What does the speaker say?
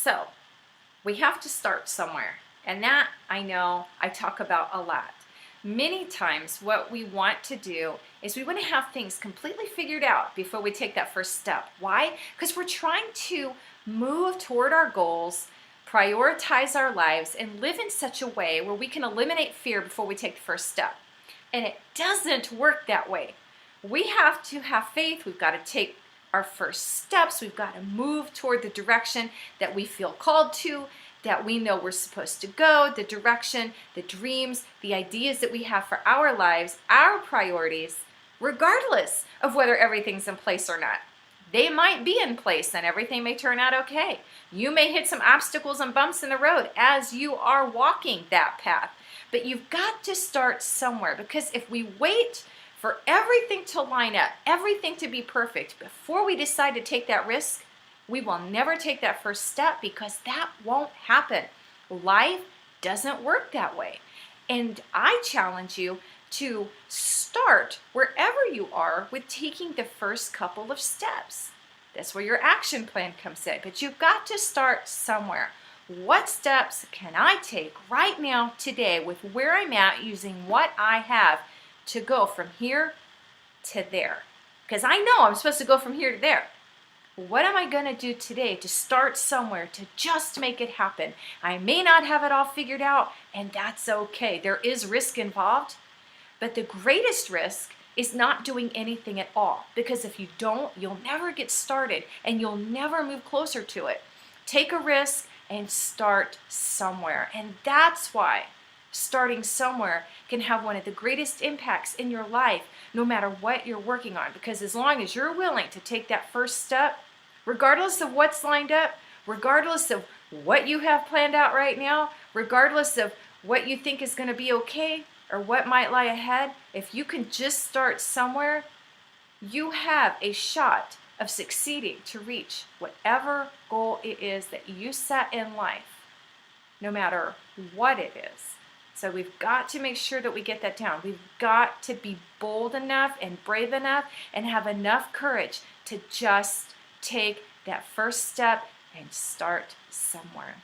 So we have to start somewhere. And that I know I talk about a lot. Many times what we want to do is we want to have things completely figured out before we take that first step. Why? Because we're trying to move toward our goals, prioritize our lives, and live in such a way where we can eliminate fear before we take the first step. And it doesn't work that way. We have to have faith. We've got to take our first steps. We've got to move toward the direction that we feel called to, that we know we're supposed to go, the direction, the dreams, the ideas that we have for our lives, our priorities, regardless of whether everything's in place or not. They might be in place and everything may turn out okay. You may hit some obstacles and bumps in the road as you are walking that path. But you've got to start somewhere, because if we wait for everything to line up, everything to be perfect before we decide to take that risk, we will never take that first step, because that won't happen. Life doesn't work that way. And I challenge you to start wherever you are with taking the first couple of steps. That's where your action plan comes in. But you've got to start somewhere. What steps can I take right now, today, with where I'm at, using what I have to go from here to there? Because I know I'm supposed to go from here to there. What am I going to do today to start somewhere, to just make it happen? I may not have it all figured out, and that's okay. There is risk involved, but the greatest risk is not doing anything at all, because if you don't, you'll never get started and you'll never move closer to it. Take a risk and start somewhere. And that's why starting somewhere can have one of the greatest impacts in your life, no matter what you're working on. Because as long as you're willing to take that first step, regardless of what's lined up, regardless of what you have planned out right now, regardless of what you think is going to be okay or what might lie ahead, if you can just start somewhere, you have a shot of succeeding to reach whatever goal it is that you set in life, no matter what it is. So we've got to make sure that we get that down. We've got to be bold enough and brave enough and have enough courage to just take that first step and start somewhere.